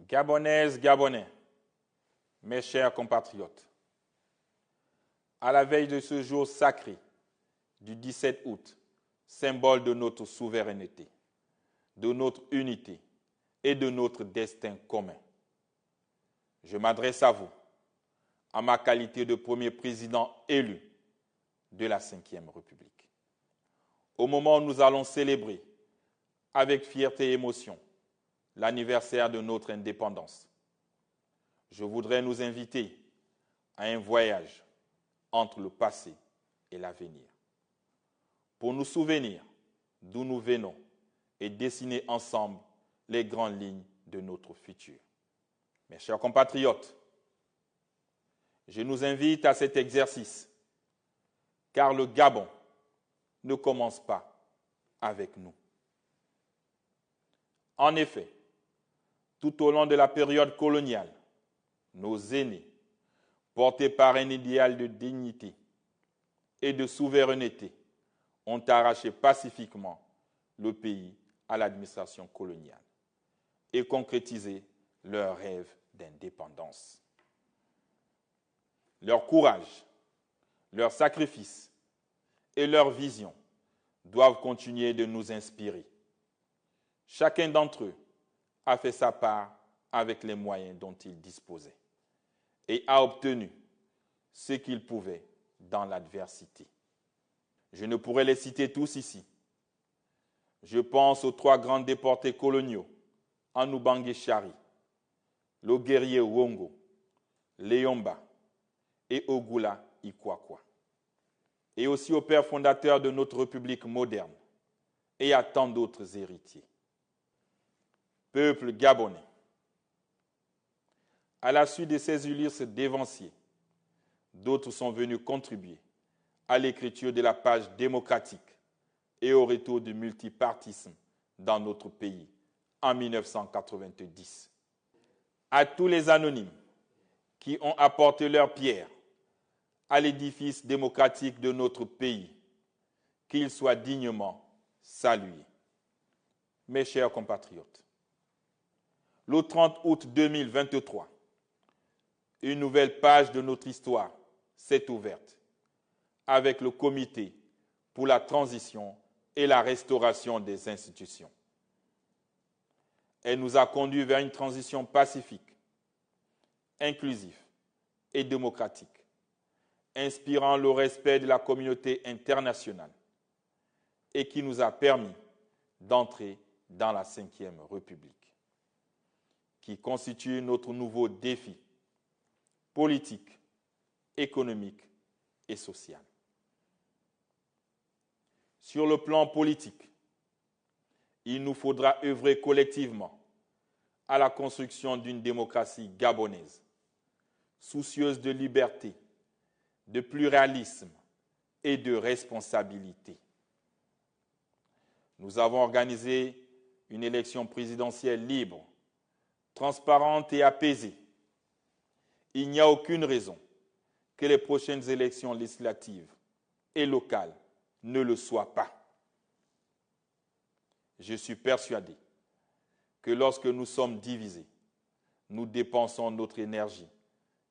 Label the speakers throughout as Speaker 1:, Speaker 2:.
Speaker 1: Gabonaises, Gabonais, mes chers compatriotes, à la veille de ce jour sacré du 17 août, symbole de notre souveraineté, de notre unité et de notre destin commun, je m'adresse à vous, en ma qualité de premier président élu de la Ve République. Au moment où nous allons célébrer avec fierté et émotion l'anniversaire de notre indépendance, je voudrais nous inviter à un voyage entre le passé et l'avenir, pour nous souvenir d'où nous venons et dessiner ensemble les grandes lignes de notre futur. Mes chers compatriotes, je nous invite à cet exercice, car le Gabon ne commence pas avec nous. En effet, tout au long de la période coloniale, nos aînés, portés par un idéal de dignité et de souveraineté, ont arraché pacifiquement le pays à l'administration coloniale et concrétisé leur rêve d'indépendance. Leur courage, leur sacrifice et leur vision doivent continuer de nous inspirer. Chacun d'entre eux a fait sa part avec les moyens dont il disposait et a obtenu ce qu'il pouvait dans l'adversité. Je ne pourrais les citer tous ici. Je pense aux 3 grands déportés coloniaux, Anoubangui Chari, le guerrier Wongo, Léomba et Ogula Ikwakwa, et aussi au père fondateur de notre République moderne et à tant d'autres héritiers. Peuple gabonais, à la suite de ces Ulysses dévanciers, d'autres sont venus contribuer à l'écriture de la page démocratique et au retour du multipartisme dans notre pays en 1990. À tous les anonymes qui ont apporté leur pierre à l'édifice démocratique de notre pays, qu'ils soient dignement salués. Mes chers compatriotes, le 30 août 2023, une nouvelle page de notre histoire s'est ouverte avec le Comité pour la transition et la restauration des institutions. Elle nous a conduits vers une transition pacifique, inclusive et démocratique, inspirant le respect de la communauté internationale et qui nous a permis d'entrer dans la Ve République, qui constitue notre nouveau défi politique, économique et social. Sur le plan politique, il nous faudra œuvrer collectivement à la construction d'une démocratie gabonaise, soucieuse de liberté, de pluralisme et de responsabilité. Nous avons organisé une élection présidentielle libre, transparente et apaisée. Il n'y a aucune raison que les prochaines élections législatives et locales ne le soient pas. Je suis persuadé que lorsque nous sommes divisés, nous dépensons notre énergie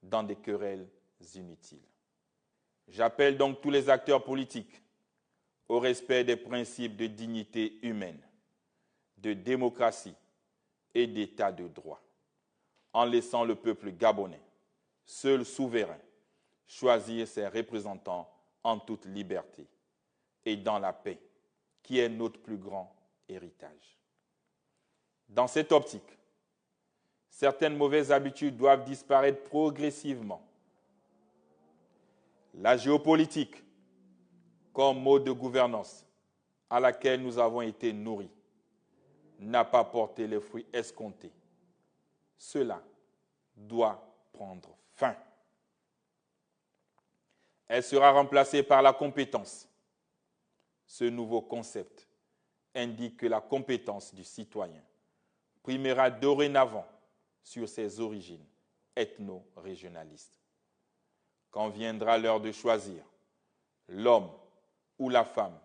Speaker 1: dans des querelles inutiles. J'appelle donc tous les acteurs politiques au respect des principes de dignité humaine, de démocratie et d'état de droit, en laissant le peuple gabonais, seul souverain, choisir ses représentants en toute liberté et dans la paix, qui est notre plus grand héritage. Dans cette optique, certaines mauvaises habitudes doivent disparaître progressivement. La géopolitique, comme mode de gouvernance à laquelle nous avons été nourris, n'a pas porté les fruits escomptés. Cela doit prendre fin. Elle sera remplacée par la compétence. Ce nouveau concept indique que la compétence du citoyen primera dorénavant sur ses origines ethno-régionalistes. Quand viendra l'heure de choisir, l'homme ou la femme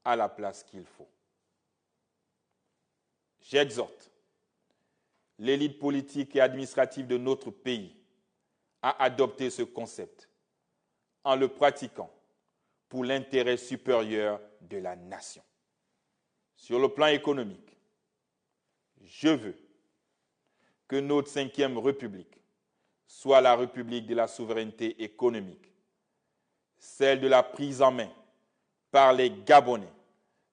Speaker 1: à la place qu'il faut. J'exhorte l'élite politique et administrative de notre pays a adopté ce concept en le pratiquant pour l'intérêt supérieur de la nation. Sur le plan économique, je veux que notre 5e République soit la République de la souveraineté économique, celle de la prise en main par les Gabonais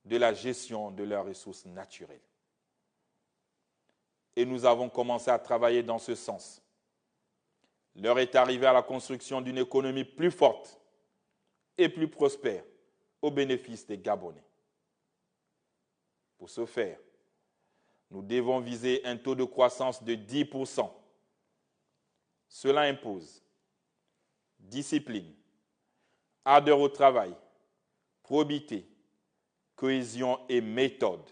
Speaker 1: de la gestion de leurs ressources naturelles. Et nous avons commencé à travailler dans ce sens. L'heure est arrivée à la construction d'une économie plus forte et plus prospère au bénéfice des Gabonais. Pour ce faire, nous devons viser un taux de croissance de 10%. Cela impose discipline, ardeur au travail, probité, cohésion et méthode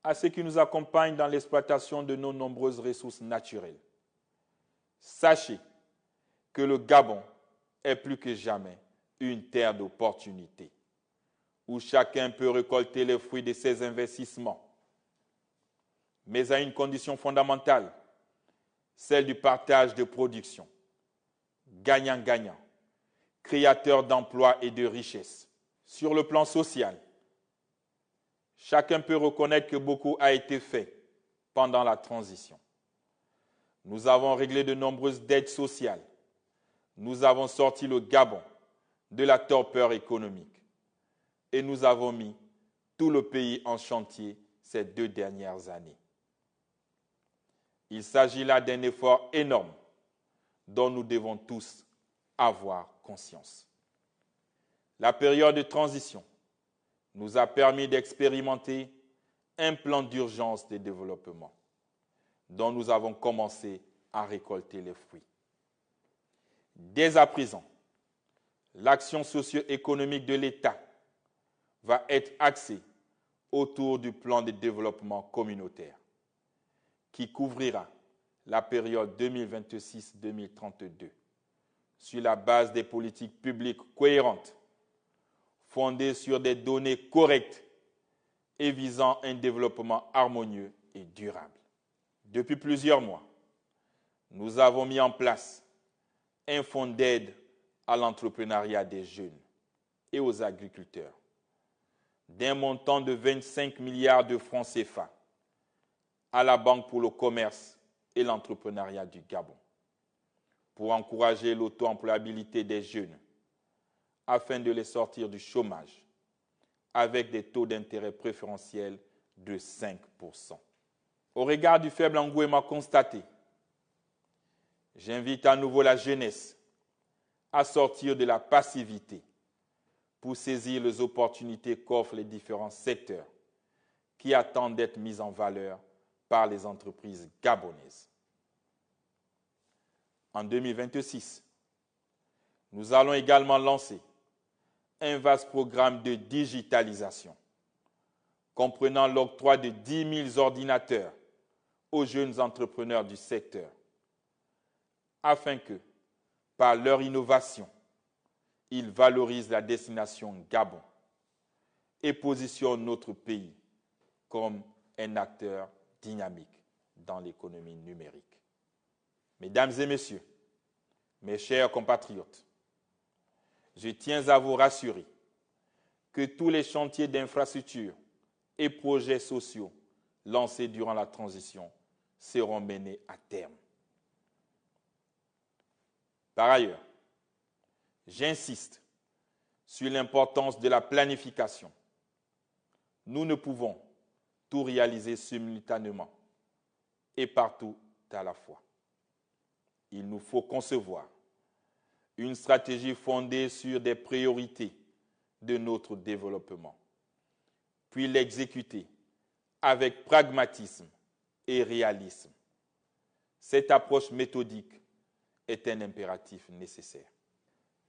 Speaker 1: à ceux qui nous accompagnent dans l'exploitation de nos nombreuses ressources naturelles. Sachez que le Gabon est plus que jamais une terre d'opportunités où chacun peut récolter les fruits de ses investissements, mais à une condition fondamentale, celle du partage de production, gagnant-gagnant, créateur d'emplois et de richesses. Sur le plan social, chacun peut reconnaître que beaucoup a été fait pendant la transition. Nous avons réglé de nombreuses dettes sociales. Nous avons sorti le Gabon de la torpeur économique. Et nous avons mis tout le pays en chantier ces 2 dernières années. Il s'agit là d'un effort énorme dont nous devons tous avoir conscience. La période de transition nous a permis d'expérimenter un plan d'urgence de développement dont nous avons commencé à récolter les fruits. Dès à présent, l'action socio-économique de l'État va être axée autour du plan de développement communautaire qui couvrira la période 2026-2032 sur la base des politiques publiques cohérentes, fondées sur des données correctes et visant un développement harmonieux et durable. Depuis plusieurs mois, nous avons mis en place un fonds d'aide à l'entrepreneuriat des jeunes et aux agriculteurs d'un montant de 25 milliards de francs CFA à la Banque pour le commerce et l'entrepreneuriat du Gabon pour encourager l'auto-employabilité des jeunes afin de les sortir du chômage avec des taux d'intérêt préférentiels de 5%. Au regard du faible engouement constaté, j'invite à nouveau la jeunesse à sortir de la passivité pour saisir les opportunités qu'offrent les différents secteurs qui attendent d'être mis en valeur par les entreprises gabonaises. En 2026, nous allons également lancer un vaste programme de digitalisation comprenant l'octroi de 10 000 ordinateurs aux jeunes entrepreneurs du secteur afin que, par leur innovation, ils valorisent la destination Gabon et positionnent notre pays comme un acteur dynamique dans l'économie numérique. Mesdames et messieurs, mes chers compatriotes, je tiens à vous rassurer que tous les chantiers d'infrastructure et projets sociaux lancés durant la transition seront menés à terme. Par ailleurs, j'insiste sur l'importance de la planification. Nous ne pouvons tout réaliser simultanément et partout à la fois. Il nous faut concevoir une stratégie fondée sur des priorités de notre développement, puis l'exécuter avec pragmatisme et réalisme. Cette approche méthodique est un impératif nécessaire.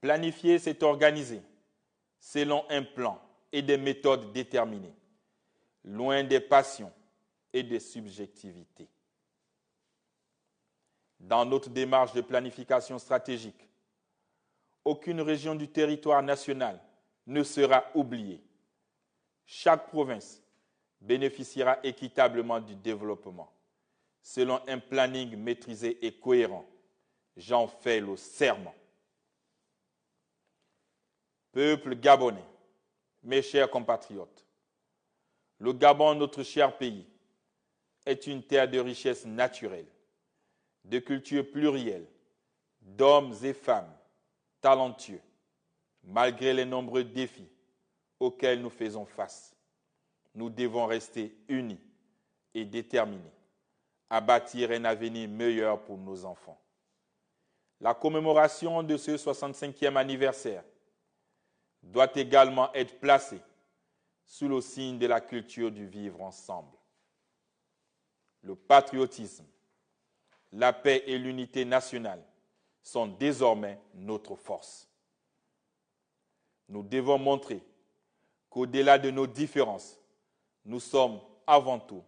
Speaker 1: Planifier, c'est organiser selon un plan et des méthodes déterminées, loin des passions et des subjectivités. Dans notre démarche de planification stratégique, aucune région du territoire national ne sera oubliée. Chaque province bénéficiera équitablement du développement, selon un planning maîtrisé et cohérent. J'en fais le serment. Peuple gabonais, mes chers compatriotes, le Gabon, notre cher pays, est une terre de richesse naturelle, de culture plurielle, d'hommes et femmes talentueux, malgré les nombreux défis auxquels nous faisons face. Nous devons rester unis et déterminés à bâtir un avenir meilleur pour nos enfants. La commémoration de ce 65e anniversaire doit également être placée sous le signe de la culture du vivre ensemble. Le patriotisme, la paix et l'unité nationale sont désormais notre force. Nous devons montrer qu'au-delà de nos différences, nous sommes avant tout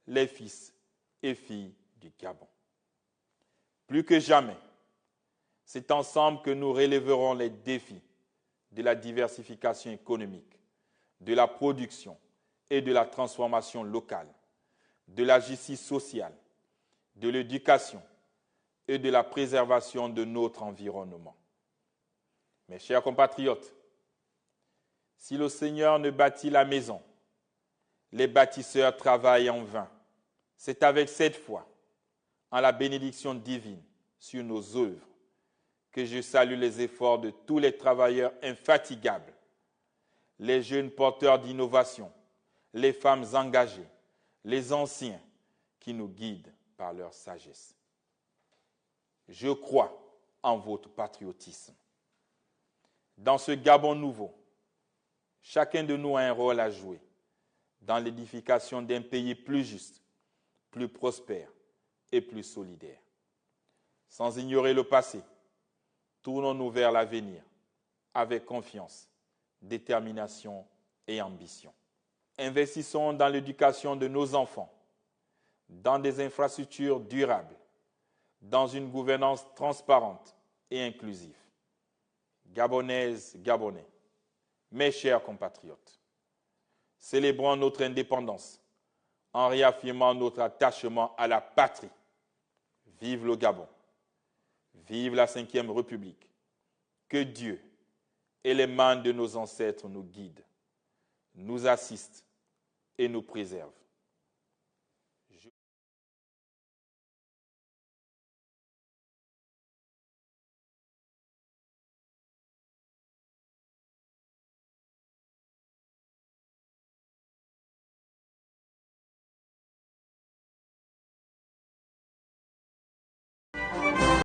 Speaker 1: les fils et filles du Gabon. Plus que jamais, c'est ensemble que nous relèverons les défis de la diversification économique, de la production et de la transformation locale, de la justice sociale, de l'éducation et de la préservation de notre environnement. Mes chers compatriotes, si le Seigneur ne bâtit la maison, les bâtisseurs travaillent en vain. C'est avec cette foi, en la bénédiction divine sur nos œuvres, que je salue les efforts de tous les travailleurs infatigables, les jeunes porteurs d'innovation, les femmes engagées, les anciens qui nous guident par leur sagesse. Je crois en votre patriotisme. Dans ce Gabon nouveau, chacun de nous a un rôle à jouer dans l'édification d'un pays plus juste, plus prospère et plus solidaire. Sans ignorer le passé, tournons-nous vers l'avenir avec confiance, détermination et ambition. Investissons dans l'éducation de nos enfants, dans des infrastructures durables, dans une gouvernance transparente et inclusive. Gabonaises, Gabonais, mes chers compatriotes, célébrons notre indépendance en réaffirmant notre attachement à la patrie. Vive le Gabon! Vive la Ve République! Que Dieu et les mains de nos ancêtres nous guident, nous assistent et nous préservent.